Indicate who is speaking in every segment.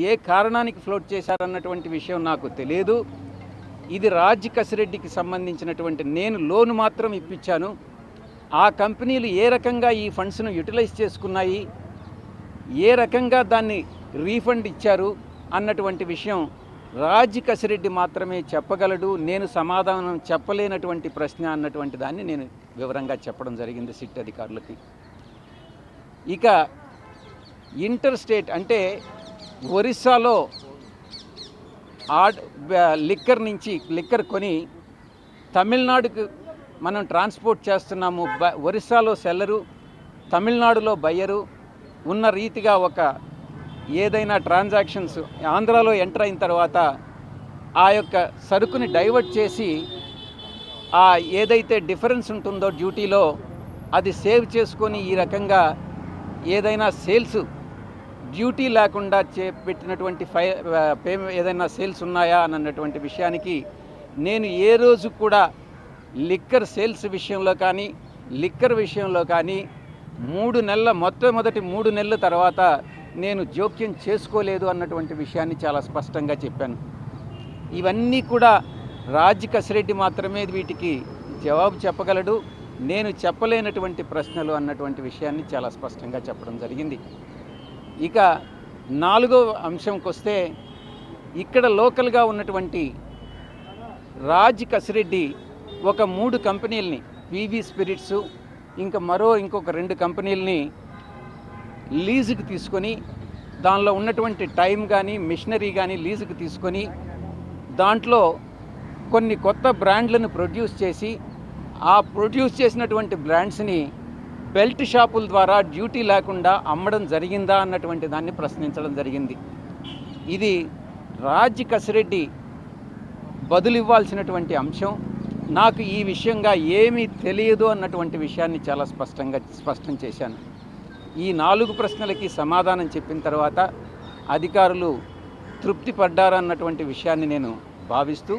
Speaker 1: ఏ కారణానికి float చేశారన్నటువంటి విషయం నాకు తెలియదు. ఇది రాజ్ కసిరెడ్డికి సంబంధించినటువంటి నేను లోను మాత్రం ఇప్పించాను. ఆ కంపెనీలు ఏ రకంగా ఈ ఫండ్స్ను యూటిలైజ్ చేసుకున్నాయి, ఏ రకంగా దాన్ని రీఫండ్ ఇచ్చారు అన్నటువంటి విషయం రాజ్ కసిరెడ్డి మాత్రమే చెప్పగలడు. నేను సమాధానం చెప్పలేనటువంటి ప్రశ్న అన్నటువంటి దాన్ని నేను వివరంగా చెప్పడం జరిగింది సిట్ అధికారులకి. ఇక ఇంటర్ స్టేట్ అంటే ఒరిస్సాలో లిక్కర్ కొని తమిళనాడుకు మనం ట్రాన్స్పోర్ట్ చేస్తున్నాము. ఒరిస్సాలో సెల్లరు, తమిళనాడులో బయ్యరు ఉన్న రీతిగా ఒక ఏదైనా ట్రాన్సాక్షన్స్ ఆంధ్రాలో ఎంటర్ అయిన తర్వాత ఆ యొక్క సరుకుని డైవర్ట్ చేసి ఆ ఏదైతే డిఫరెన్స్ ఉంటుందో డ్యూటీలో అది సేవ్ చేసుకొని ఈ రకంగా ఏదైనా సేల్స్ డ్యూటీ లేకుండా పెట్టినటువంటి ఏదైనా సేల్స్ ఉన్నాయా అన్నటువంటి విషయానికి నేను ఏ రోజు కూడా లిక్కర్ సేల్స్ విషయంలో కానీ లిక్కర్ విషయంలో కానీ మొట్టమొదటి 3 నెలల తర్వాత నేను జోక్యం చేసుకోలేదు అన్నటువంటి విషయాన్ని చాలా స్పష్టంగా చెప్పాను. ఇవన్నీ కూడా రాజ్ కసిరెడ్డి మాత్రమే వీటికి జవాబు చెప్పగలడు. నేను చెప్పలేనటువంటి ప్రశ్నలు అన్నటువంటి విషయాన్ని చాలా స్పష్టంగా చెప్పడం జరిగింది. ఇక 4వ అంశంకి వస్తే ఇక్కడ లోకల్గా ఉన్నటువంటి రాజ్ కసిరెడ్డి ఒక 3 కంపెనీలని పీవీ స్పిరిట్స్ ఇంకొక 2 కంపెనీలని లీజుకి తీసుకొని దానిలో ఉన్నటువంటి టైం కానీ మిషనరీ కానీ లీజుకి తీసుకొని దాంట్లో కొన్ని కొత్త బ్రాండ్లను ప్రొడ్యూస్ చేసి ఆ ప్రొడ్యూస్ చేసినటువంటి బ్రాండ్స్ని బెల్ట్ షాపుల ద్వారా డ్యూటీ లేకుండా అమ్మడం జరిగిందా అన్నటువంటి దాన్ని ప్రశ్నించడం జరిగింది. ఇది రాజ్ కసిరెడ్డి బదులు ఇవ్వాల్సినటువంటి అంశం. నాకు ఈ విషయంగా ఏమీ తెలియదు అన్నటువంటి విషయాన్ని చాలా స్పష్టం చేశాను. ఈ 4 ప్రశ్నలకి సమాధానం చెప్పిన తర్వాత అధికారులు తృప్తి పడ్డారన్నటువంటి విషయాన్ని నేను భావిస్తూ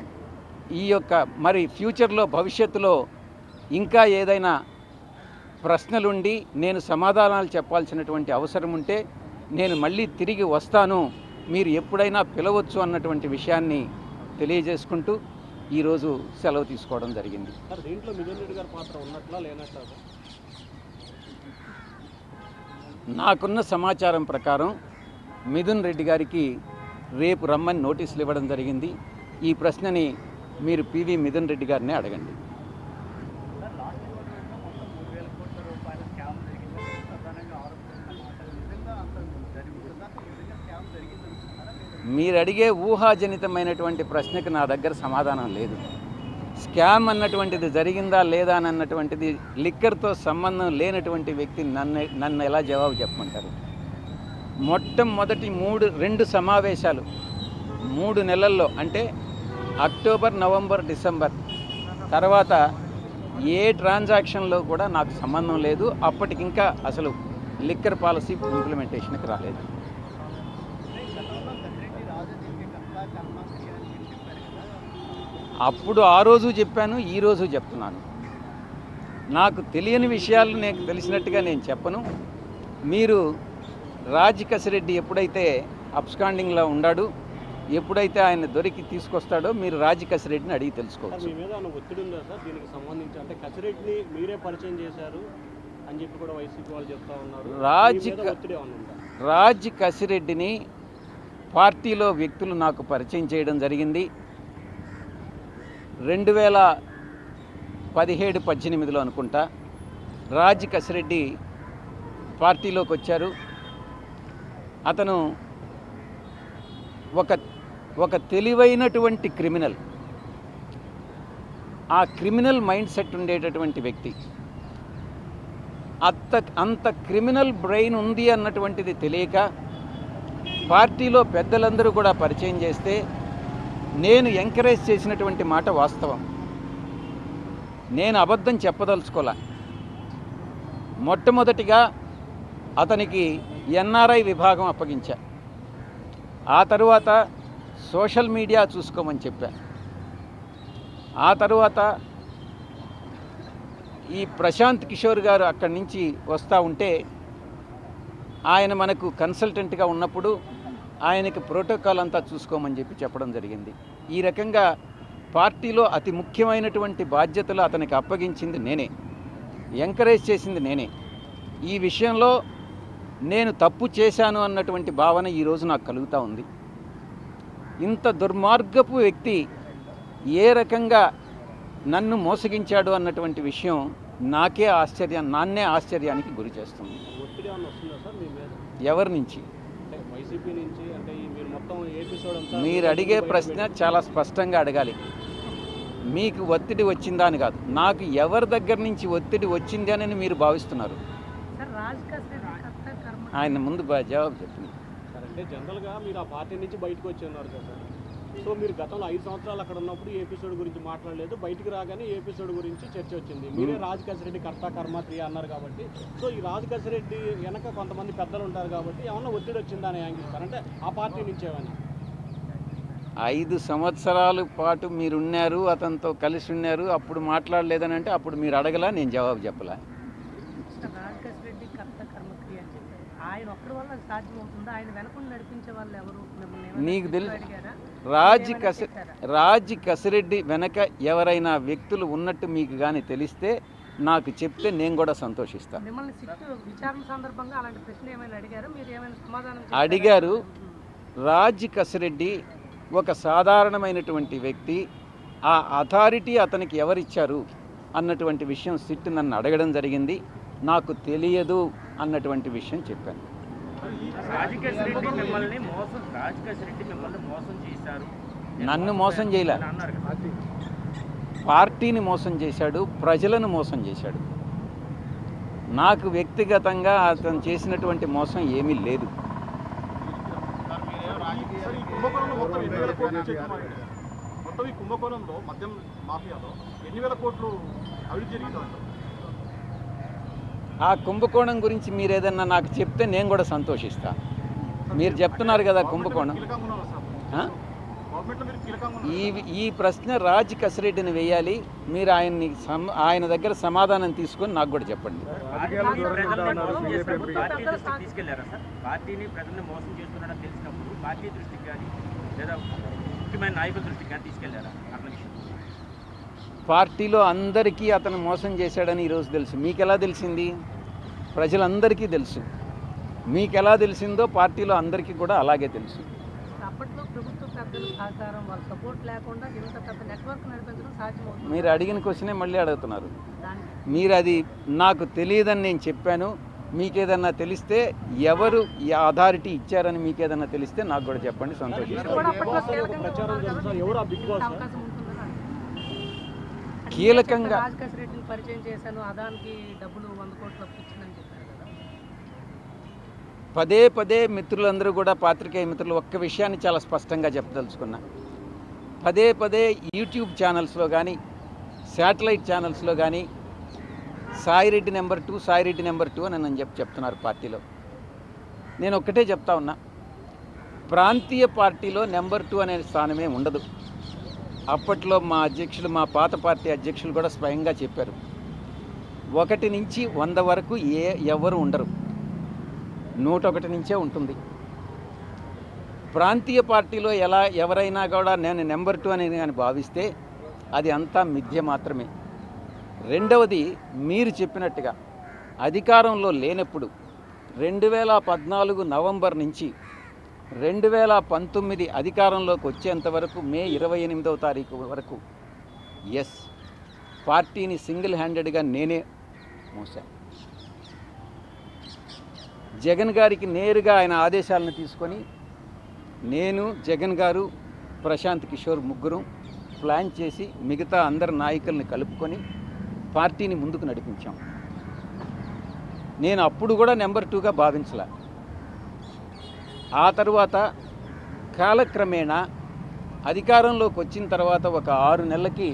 Speaker 1: ఈ యొక్క మరి ఫ్యూచర్లో భవిష్యత్తులో ఇంకా ఏదైనా ప్రశ్నలుండి నేను సమాధానాలు చెప్పాల్సినటువంటి అవసరం ఉంటే నేను మళ్ళీ తిరిగి వస్తాను, మీరు ఎప్పుడైనా పిలవచ్చు అన్నటువంటి విషయాన్ని తెలియజేసుకుంటూ ఈరోజు సెలవు తీసుకోవడం జరిగింది.
Speaker 2: దీంట్లో మిథున్ రెడ్డి గారి పాత్ర ఉన్నట్లా లేనట్లా?
Speaker 1: నాకున్న సమాచారం ప్రకారం మిథున్ రెడ్డి గారికి రేపు రమ్మని నోటీసులు ఇవ్వడం జరిగింది. ఈ ప్రశ్నని మీరు పివి మిథున్ రెడ్డి గారిని అడగండి. మీరు అడిగే ఊహాజనితమైనటువంటి ప్రశ్నకు నా దగ్గర సమాధానం లేదు. స్కామ్ అన్నటువంటిది జరిగిందా లేదా అన్నటువంటిది లిక్కర్తో సంబంధం లేనటువంటి వ్యక్తి నన్ను ఎలా జవాబు చెప్పమంటారు? మొట్టమొదటి 2 సమావేశాలు 3 నెలల్లో అంటే అక్టోబర్, నవంబర్, డిసెంబర్ తర్వాత ఏ ట్రాన్సాక్షన్లో కూడా నాకు సంబంధం లేదు. అప్పటికింకా అసలు లిక్కర్ పాలసీ ఇంప్లిమెంటేషన్కి రాలేదు. అప్పుడు ఆ రోజు చెప్పాను, ఈరోజు చెప్తున్నాను. నాకు తెలియని విషయాలు నాకు తెలిసినట్టుగా నేను చెప్పను. మీరు రాజ్ కసిరెడ్డి ఎప్పుడైతే అబ్స్కాండింగ్లో ఉన్నాడు, ఎప్పుడైతే ఆయన దొరికి తీసుకొస్తాడో మీరు రాజ్ కసిరెడ్డిని అడిగి తెలుసుకోవచ్చు.
Speaker 2: మీ మీద ఒత్తిడి ఉందా సార్ దీనికి సంబంధించి? అంటే కసిరెడ్డిని మీరే పరిచయం చేశారు అని చెప్పి కూడా వైసీపీ వాళ్ళు చెప్తా ఉన్నారు.
Speaker 1: రాజ్ కసిరెడ్డిని పార్టీలో వ్యక్తులు నాకు పరిచయం చేయడం జరిగింది. 2017-18లో అనుకుంటా రాజ్ కసిరెడ్డి పార్టీలోకి వచ్చారు. అతను ఒక తెలివైనటువంటి క్రిమినల్, ఆ క్రిమినల్ మైండ్ సెట్ ఉండేటటువంటి వ్యక్తి. అంత క్రిమినల్ బ్రెయిన్ ఉంది అన్నటువంటిది తెలియక పార్టీలో పెద్దలందరూ కూడా పరిచయం చేస్తే నేను ఎంకరేజ్ చేసినటువంటి మాట వాస్తవం. నేను అబద్ధం చెప్పదలుచుకోలే. మొట్టమొదటిగా అతనికి ఎన్ఆర్ఐ విభాగం అప్పగించా. ఆ తరువాత సోషల్ మీడియా చూసుకోమని చెప్పా. ఆ తరువాత ఈ ప్రశాంత్ కిషోర్ గారు అక్కడి నుంచి వస్తూ ఉంటే ఆయన మనకు కన్సల్టెంట్గా ఉన్నప్పుడు ఆయనకి ప్రోటోకాల్ అంతా చూసుకోమని చెప్పడం జరిగింది. ఈ రకంగా పార్టీలో అతి ముఖ్యమైనటువంటి బాధ్యతలు అతనికి అప్పగించింది నేనే, ఎంకరేజ్ చేసింది నేనే. ఈ విషయంలో నేను తప్పు చేశాను అన్నటువంటి భావన ఈరోజు నాకు కలుగుతూ ఉంది. ఇంత దుర్మార్గపు వ్యక్తి ఏ రకంగా నన్ను మోసగించాడు అన్నటువంటి విషయం నాన్నే ఆశ్చర్యానికి గురి చేస్తుంది.
Speaker 2: ఒత్తిడి ఏమన్నా వస్తుందా సార్ మీ మీద?
Speaker 1: ఎవరి నుంచి?
Speaker 2: అంటే వైసీపీ నుంచి, అంటే మీరు మొత్తం ఎపిసోడ్ అంతా
Speaker 1: మీరు అడిగే ప్రశ్న చాలా స్పష్టంగా అడగాలి. మీకు ఒత్తిడి వచ్చిందా అని కాదు, నాకు ఎవరి దగ్గర నుంచి ఒత్తిడి వచ్చింది అని మీరు భావిస్తున్నారు? ఆయన ముందు జవాబు చెప్పింది.
Speaker 2: అంటే జనరల్గా మీరు ఆ పార్టీ నుంచి బయటకు వచ్చి ఉన్నారు కదా సార్. సో మీరు గతంలో 5 సంవత్సరాలు అక్కడ ఉన్నప్పుడు ఈ ఎపిసోడ్ గురించి మాట్లాడలేదు, బయటికి రాగానే ఈ ఎపిసోడ్ గురించి చర్చ వచ్చింది. మీరే రాజకేశ్వరరెడ్డి కర్త కర్మ క్రియ అన్నారు కాబట్టి, సో ఈ రాజకేశ్వరరెడ్డి వెనక కొంతమంది పెద్దలు ఉంటారు కాబట్టి ఏమన్నా ఒత్తిడి వచ్చిందా అని యాంగిల్ సార్, అంటే ఆ పార్టీ నుంచి ఏమైనా?
Speaker 1: 5 సంవత్సరాల పాటు మీరున్నారు, అతనితో కలిసి ఉన్నారు, అప్పుడు మాట్లాడలేదని అంటే అప్పుడు మీరు అడగలా, నేను జవాబు చెప్పలా.
Speaker 3: రాజకేశ్వరరెడ్డి కర్త కర్మక్రియ అని చెప్పారు. ఆయన ఒక్కడి వల్ల సాధ్యమవుతుందా? ఆయన వెనకుండా నడిపించే వాళ్ళు ఎవరు?
Speaker 1: నీకు తెలుసు, రాజ్ కసిరెడ్డి వెనక ఎవరైనా వ్యక్తులు ఉన్నట్టు మీకు కానీ తెలిస్తే నాకు చెప్తే నేను కూడా సంతోషిస్తాను.
Speaker 3: మిమ్మల్ని విచారణ సందర్భంగా అలాంటి ప్రశ్న ఏమైనా అడిగారు? మీరు ఏమైనా సమాధానం
Speaker 1: అడిగారు. రాజ్ కసిరెడ్డి ఒక సాధారణమైనటువంటి వ్యక్తి, ఆ అథారిటీ అతనికి ఎవరిచ్చారు అన్నటువంటి విషయం సిట్ నన్ను అడగడం జరిగింది. నాకు తెలియదు అన్నటువంటి విషయం చెప్పాను. నన్ను మోసం చేయలే, పార్టీని మోసం చేశాడు, ప్రజలను మోసం చేశాడు. నాకు వ్యక్తిగతంగా అతను చేసినటువంటి మోసం ఏమీ లేదు.
Speaker 4: కుంభకోణంలో మద్యం మాఫియాలో ఎన్ని వేల కోట్లు అవినీతి జరిగిందంటారు?
Speaker 1: ఆ కుంభకోణం గురించి మీరు ఏదన్నా నాకు చెప్తే నేను కూడా సంతోషిస్తా. మీరు చెప్తున్నారు కదా కుంభకోణం, ఈ ప్రశ్న రాజ్ కసిరెడ్డిని వేయాలి. మీరు ఆయన దగ్గర సమాధానం తీసుకొని నాకు కూడా చెప్పండి. పార్టీలో అందరికీ అతను మోసం చేశాడని ఈరోజు తెలుసు. మీకు ఎలా తెలిసింది? ప్రజలందరికీ తెలుసు. మీకు ఎలా తెలిసిందో పార్టీలో అందరికీ కూడా అలాగే తెలుసు.
Speaker 3: అప్పట్లో ప్రభుత్వ పెద్దల సహకారం, వాళ్ళ సపోర్ట్ లేకుండా ఇంత పెద్ద నెట్వర్క్ నడిపించడం సాధ్యమవుతుంది.
Speaker 1: మీరు అడిగిన క్వశ్చనే మళ్ళీ అడుగుతున్నారు. మీరు అది నాకు తెలియదని నేను చెప్పాను. మీకేదన్నా తెలిస్తే ఎవరు ఈ అథారిటీ ఇచ్చారని మీకేదన్నా తెలిస్తే నాకు కూడా చెప్పండి, సంతోషిస్తాను. కీలకంగా
Speaker 3: రాజకేశ్వరరెడ్డిని పరిచయం చేశాను, అదానికి డబ్బులు 100 కోట్లు అప్పించిందని చెప్పారు కదా.
Speaker 1: పదే పదే మిత్రులందరూ కూడా, పాత్రికేయ మిత్రులు, ఒక్క విషయాన్ని చాలా స్పష్టంగా చెప్పదలుచుకున్నా. పదే పదే యూట్యూబ్ ఛానల్స్లో కానీ, శాటిలైట్ ఛానల్స్లో కానీ సాయిరెడ్డి నెంబర్ 2, సాయిరెడ్డి నెంబర్ 2 అని నన్ను చెప్తున్నారు పార్టీలో. నేను ఒక్కటే చెప్తా ఉన్నా, ప్రాంతీయ పార్టీలో నెంబర్ 2 అనే స్థానమే ఉండదు. అప్పట్లో మా అధ్యక్షులు, మా పాత పార్టీ అధ్యక్షులు కూడా స్వయంగా చెప్పారు, 1 నుంచి 100 వరకు ఎవరు ఉండరు, 101 నుంచే ఉంటుంది. ప్రాంతీయ పార్టీలో ఎవరైనా కూడా నేను నెంబర్ 2 అని కానీ భావిస్తే అది అంతా మిథ్య మాత్రమే. రెండవది, మీరు చెప్పినట్టుగా అధికారంలో లేనప్పుడు 2014 నవంబర్ నుంచి 2019 అధికారంలోకి వచ్చేంత వరకు, మే 28వ తారీఖు వరకు, పార్టీని సింగిల్ హ్యాండెడ్గా నేనే మోసాను. జగన్ గారికి నేరుగా ఆయన ఆదేశాలను తీసుకొని నేను, జగన్ గారు, ప్రశాంత్ కిషోర్ ముగ్గురు ప్లాన్ చేసి మిగతా అందరి నాయకుల్ని కలుపుకొని పార్టీని ముందుకు నడిపించాం. నేను అప్పుడు కూడా నెంబర్ 2గా భావించలే. ఆ తర్వాత కాలక్రమేణా అధికారంలోకి వచ్చిన తర్వాత ఒక 6 నెలలకి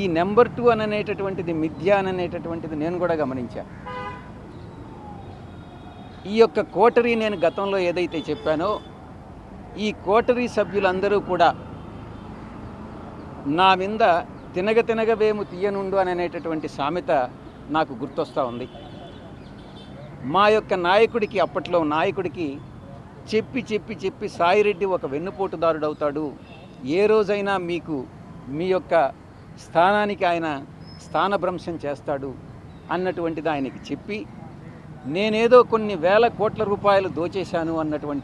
Speaker 1: ఈ నెంబర్ 2 అనేటటువంటిది మిథ్య అనేటటువంటిది నేను కూడా గమనించాను. ఈ యొక్క కోటరీ నేను గతంలో ఏదైతే చెప్పానో, ఈ కోటరీ సభ్యులందరూ కూడా నా మీద తినగవేము తీయనుండు అనేటటువంటి సామెత నాకు గుర్తొస్తూ ఉంది. మా యొక్క నాయకుడికి, అప్పట్లో నాయకుడికి చెప్పి చెప్పి చెప్పి సాయిరెడ్డి ఒక వెన్నుపోటుదారుడు అవుతాడు, ఏ రోజైనా మీకు మీ యొక్క స్థానానికి ఆయన స్థానభ్రంశం చేస్తాడు అన్నటువంటిది ఆయనకి చెప్పి, నేనేదో కొన్ని వేల కోట్ల రూపాయలు దోచేశాను అన్నటువంటి